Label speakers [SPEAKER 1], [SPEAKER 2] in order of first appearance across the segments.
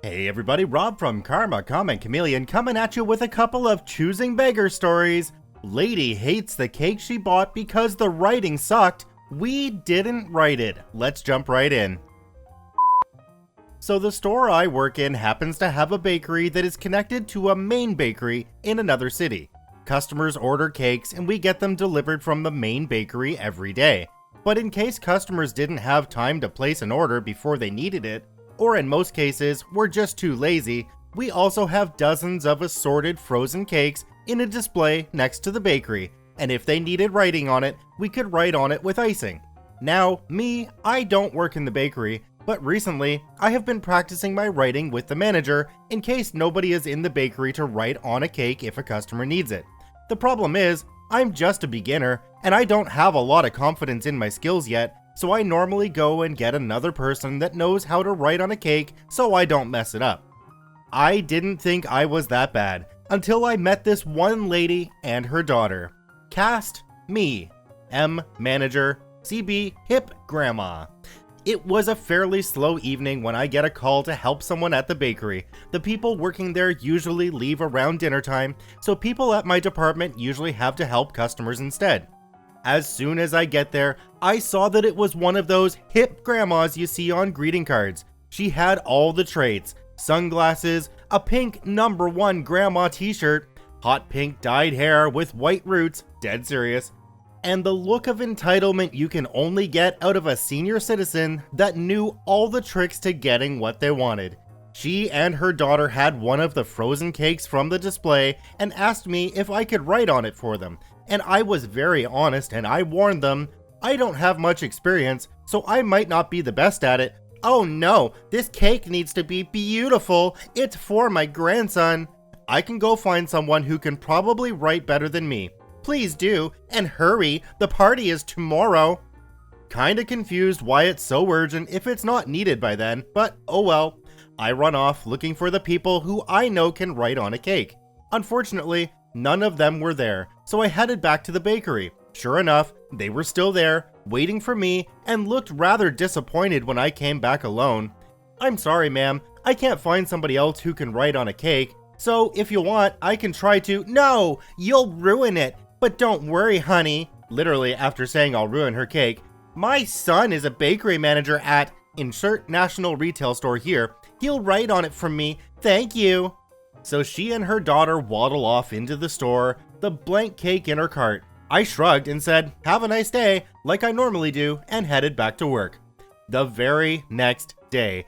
[SPEAKER 1] Hey everybody, Rob from Karma Comment Chameleon coming at you with a couple of Choosing Beggars stories. Lady hates the cake she bought because the writing sucked. We didn't write it. Let's jump right in. So the store I work in happens to have a bakery that is connected to a main bakery in another city. Customers order cakes and we get them delivered from the main bakery every day. But in case customers didn't have time to place an order before they needed it, or in most cases, we're just too lazy, we also have dozens of assorted frozen cakes in a display next to the bakery, and if they needed writing on it, we could write on it with icing. Now, I don't work in the bakery, but recently, I have been practicing my writing with the manager in case nobody is in the bakery to write on a cake if a customer needs it. The problem is, I'm just a beginner, and I don't have a lot of confidence in my skills yet, so I normally go and get another person that knows how to write on a cake so I don't mess it up. I didn't think I was that bad until I met this one lady and her daughter. Cast me, M manager, CB hip grandma. It was a fairly slow evening when I get a call to help someone at the bakery. The people working there usually leave around dinner time, so people at my department usually have to help customers instead. As soon as I get there, I saw that it was one of those hip grandmas you see on greeting cards. She had all the traits: sunglasses, a pink number 1 grandma t-shirt, hot pink dyed hair with white roots, dead serious, and the look of entitlement you can only get out of a senior citizen that knew all the tricks to getting what they wanted. She and her daughter had one of the frozen cakes from the display and asked me if I could write on it for them. And I was very honest and I warned them, I don't have much experience, so I might not be the best at it. Oh no, this cake needs to be beautiful. It's for my grandson. I can go find someone who can probably write better than me. Please do, and hurry, the party is tomorrow. Kinda confused why it's so urgent if it's not needed by then, but oh well. I run off looking for the people who I know can write on a cake. Unfortunately, none of them were there, so I headed back to the bakery. Sure enough, they were still there, waiting for me, and looked rather disappointed when I came back alone. I'm sorry, ma'am, I can't find somebody else who can write on a cake, so if you want, I can try to— No! You'll ruin it! But don't worry, honey. Literally, after saying I'll ruin her cake, my son is a bakery manager at— insert national retail store here. He'll write on it for me. Thank you. So she and her daughter waddle off into the store, the blank cake in her cart. I shrugged and said, have a nice day, like I normally do, and headed back to work. The very next day,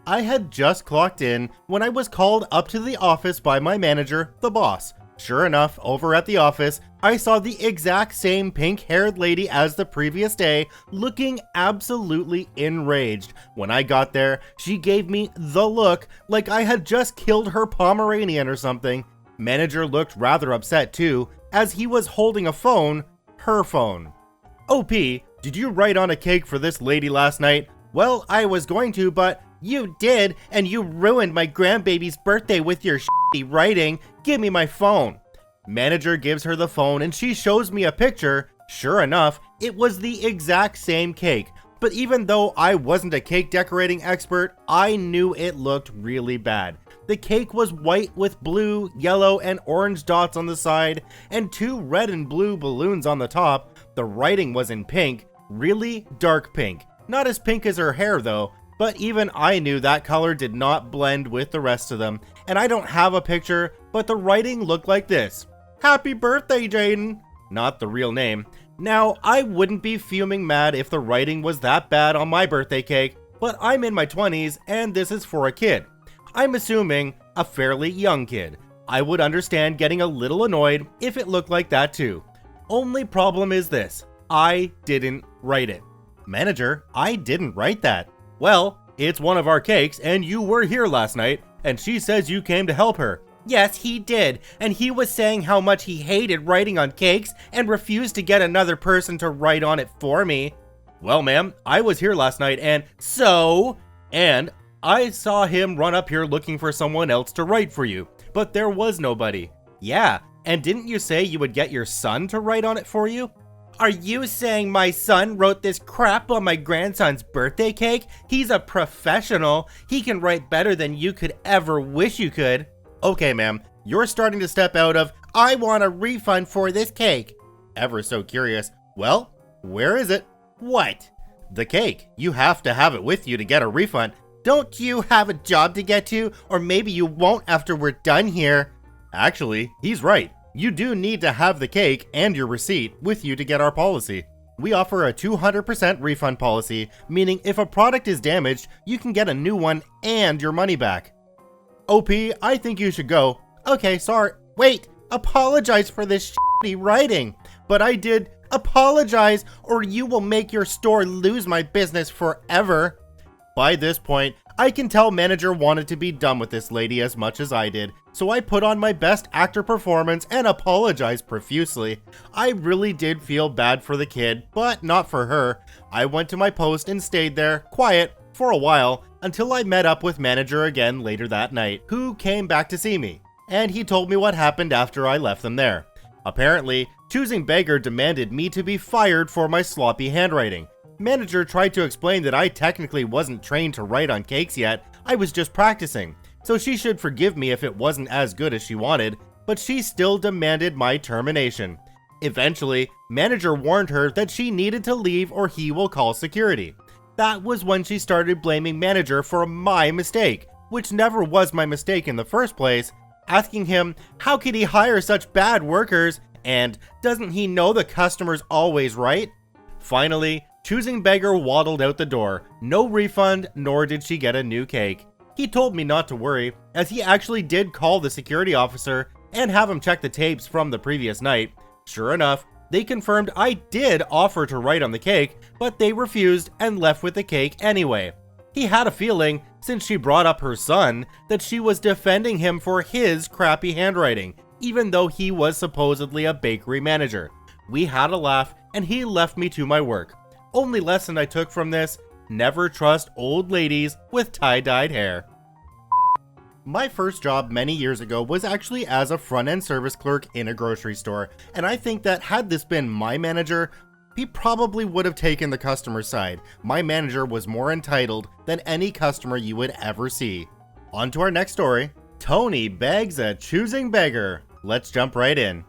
[SPEAKER 1] I had just clocked in when I was called up to the office by my manager, the boss. Sure enough, over at the office, I saw the exact same pink-haired lady as the previous day, looking absolutely enraged. When I got there, she gave me the look like I had just killed her Pomeranian or something. Manager looked rather upset too, as he was holding a phone, her phone. OP, did you write on a cake for this lady last night? Well, I was going to, but you did, and you ruined my grandbaby's birthday with your shitty writing. Give me my phone. Manager gives her the phone and she shows me a picture. Sure enough, it was the exact same cake. But even though I wasn't a cake decorating expert, I knew it looked really bad. The cake was white with blue, yellow, and orange dots on the side, and 2 red and blue balloons on the top. The writing was in pink, really dark pink. Not as pink as her hair though, but even I knew that color did not blend with the rest of them. And I don't have a picture, but the writing looked like this. Happy birthday, Jaden! Not the real name. Now, I wouldn't be fuming mad if the writing was that bad on my birthday cake, but I'm in my 20s and this is for a kid. I'm assuming a fairly young kid. I would understand getting a little annoyed if it looked like that too. Only problem is this: I didn't write it. Manager, I didn't write that. Well, it's one of our cakes and you were here last night, and she says you came to help her. Yes, he did, and he was saying how much he hated writing on cakes and refused to get another person to write on it for me. Well, ma'am, I was here last night and I saw him run up here looking for someone else to write for you, but there was nobody. Yeah, and didn't you say you would get your son to write on it for you? Are you saying my son wrote this crap on my grandson's birthday cake? He's a professional. He can write better than you could ever wish you could. Okay, ma'am, you're starting to step out of, I want a refund for this cake. Ever so curious. Well, where is it? What? The cake. You have to have it with you to get a refund. Don't you have a job to get to? Or maybe you won't after we're done here. Actually, he's right. You do need to have the cake and your receipt with you to get our policy. We offer a 200% refund policy, meaning if a product is damaged, you can get a new one and your money back. OP, I think you should go. Okay, sorry. Wait, apologize for this shitty writing. But I did apologize or you will make your store lose my business forever. By this point, I can tell manager wanted to be done with this lady as much as I did, so I put on my best actor performance and apologized profusely. I really did feel bad for the kid, but not for her. I went to my post and stayed there, quiet, for a while, until I met up with manager again later that night, who came back to see me, and he told me what happened after I left them there. Apparently, Choosing Beggar demanded me to be fired for my sloppy handwriting. Manager tried to explain that I technically wasn't trained to write on cakes yet, I was just practicing, so she should forgive me if it wasn't as good as she wanted, but she still demanded my termination. Eventually, manager warned her that she needed to leave or he will call security. That was when she started blaming manager for my mistake, which never was my mistake in the first place, asking him how could he hire such bad workers and doesn't he know the customer's always right? Finally, Choosing Beggar waddled out the door, no refund, nor did she get a new cake. He told me not to worry, as he actually did call the security officer and have him check the tapes from the previous night. Sure enough, they confirmed I did offer to write on the cake, but they refused and left with the cake anyway. He had a feeling, since she brought up her son, that she was defending him for his crappy handwriting, even though he was supposedly a bakery manager. We had a laugh, and he left me to my work. Only lesson I took from this, never trust old ladies with tie-dyed hair. My first job many years ago was actually as a front-end service clerk in a grocery store, and I think that had this been my manager, he probably would have taken the customer side. My manager was more entitled than any customer you would ever see. On to our next story. Tony begs a choosing beggar. Let's jump right in.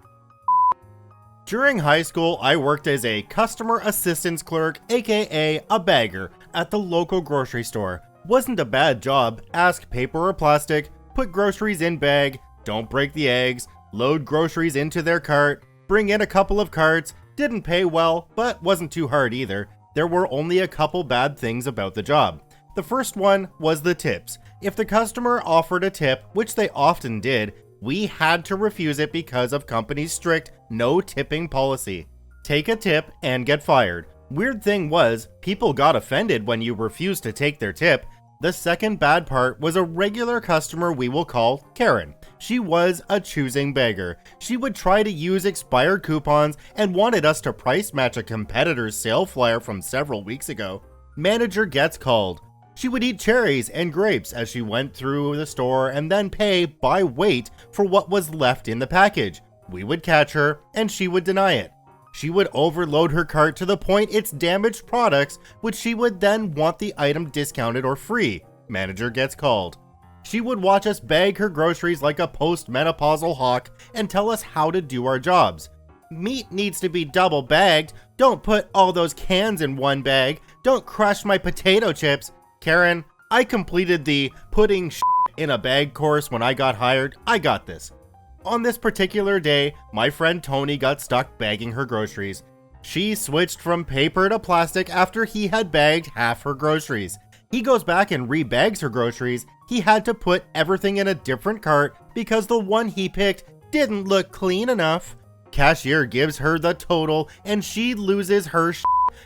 [SPEAKER 1] During high school, I worked as a customer assistance clerk, aka a bagger, at the local grocery store. Wasn't a bad job. Ask paper or plastic, put groceries in bag, don't break the eggs, load groceries into their cart, bring in a couple of carts. Didn't pay well, but wasn't too hard either. There were only a couple bad things about the job. The first one was the tips. If the customer offered a tip, which they often did, we had to refuse it because of company's strict no tipping policy. Take a tip and get fired. Weird thing was, people got offended when you refused to take their tip. The second bad part was a regular customer we will call Karen. She was a choosing beggar. She would try to use expired coupons and wanted us to price match a competitor's sale flyer from several weeks ago. Manager gets called. She would eat cherries and grapes as she went through the store and then pay by weight for what was left in the package. We would catch her and she would deny it. She would overload her cart to the point it's damaged products, which she would then want the item discounted or free. Manager gets called. She would watch us bag her groceries like a post-menopausal hawk and tell us how to do our jobs. Meat needs to be double bagged. Don't put all those cans in one bag. Don't crush my potato chips. Karen, I completed the putting in a bag course when I got hired. I got this. On this particular day, my friend Tony got stuck bagging her groceries. She switched from paper to plastic after he had bagged half her groceries. He goes back and rebags her groceries. He had to put everything in a different cart because the one he picked didn't look clean enough. Cashier gives her the total and she loses her shit.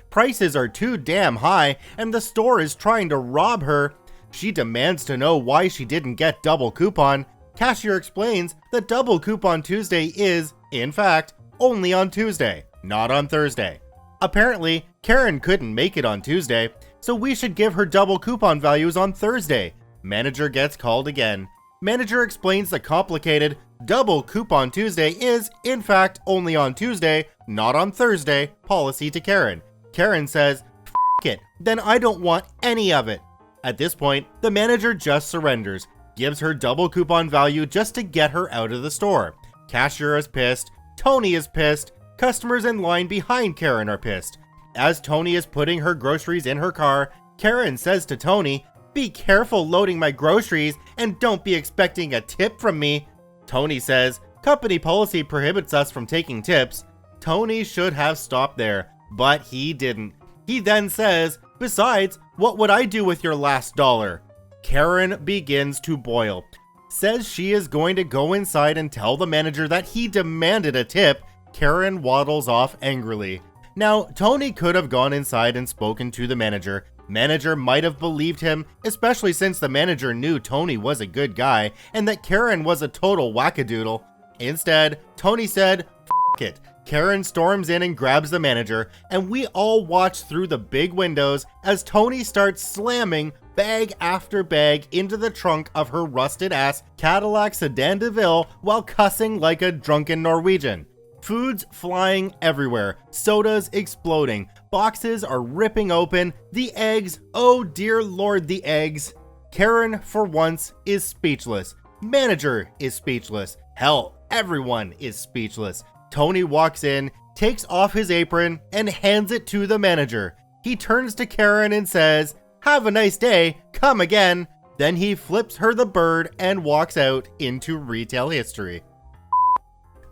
[SPEAKER 1] Prices are too damn high and the store is trying to rob her. She demands to know why she didn't get double coupon. Cashier explains that double coupon Tuesday is, in fact, only on Tuesday, not on Thursday. Apparently, Karen couldn't make it on Tuesday, so we should give her double coupon values on Thursday. Manager gets called again. Manager explains the complicated Double Coupon Tuesday is, in fact, only on Tuesday, not on Thursday, policy to Karen. Karen says, "F it, then I don't want any of it." At this point, the manager just surrenders, gives her double coupon value just to get her out of the store. Cashier is pissed, Tony is pissed, customers in line behind Karen are pissed. As Tony is putting her groceries in her car, Karen says to Tony, "Be careful loading my groceries and don't be expecting a tip from me." Tony says, "Company policy prohibits us from taking tips." Tony should have stopped there, but he didn't. He then says, "Besides, what would I do with your last dollar?" Karen begins to boil, says she is going to go inside and tell the manager that he demanded a tip. Karen waddles off angrily. Now, Tony could have gone inside and spoken to the manager. Manager might have believed him, especially since the manager knew Tony was a good guy and that Karen was a total wackadoodle. Instead, Tony said, "F it." Karen storms in and grabs the manager, and we all watch through the big windows as Tony starts slamming bag after bag into the trunk of her rusted-ass Cadillac Sedan DeVille while cussing like a drunken Norwegian. Food's flying everywhere, sodas exploding, boxes are ripping open, the eggs, oh dear lord, the eggs. Karen, for once, is speechless. Manager is speechless. Hell, everyone is speechless. Tony walks in, takes off his apron, and hands it to the manager. He turns to Karen and says, "Have a nice day, come again." Then he flips her the bird and walks out into retail history.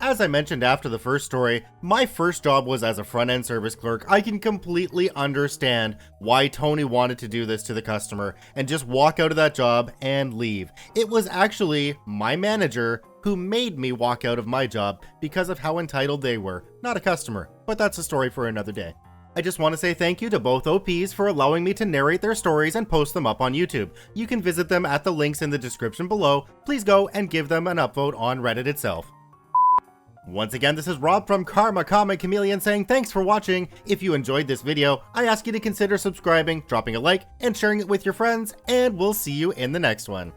[SPEAKER 1] As I mentioned after the first story, my first job was as a front-end service clerk. I can completely understand why Tony wanted to do this to the customer and just walk out of that job and leave. It was actually my manager who made me walk out of my job because of how entitled they were, not a customer, but that's a story for another day. I just want to say thank you to both OPs for allowing me to narrate their stories and post them up on YouTube. You can visit them at the links in the description below. Please go and give them an upvote on Reddit itself. Once again, this is Rob from Karma Comic Chameleon saying thanks for watching. If you enjoyed this video, I ask you to consider subscribing, dropping a like, and sharing it with your friends, and we'll see you in the next one.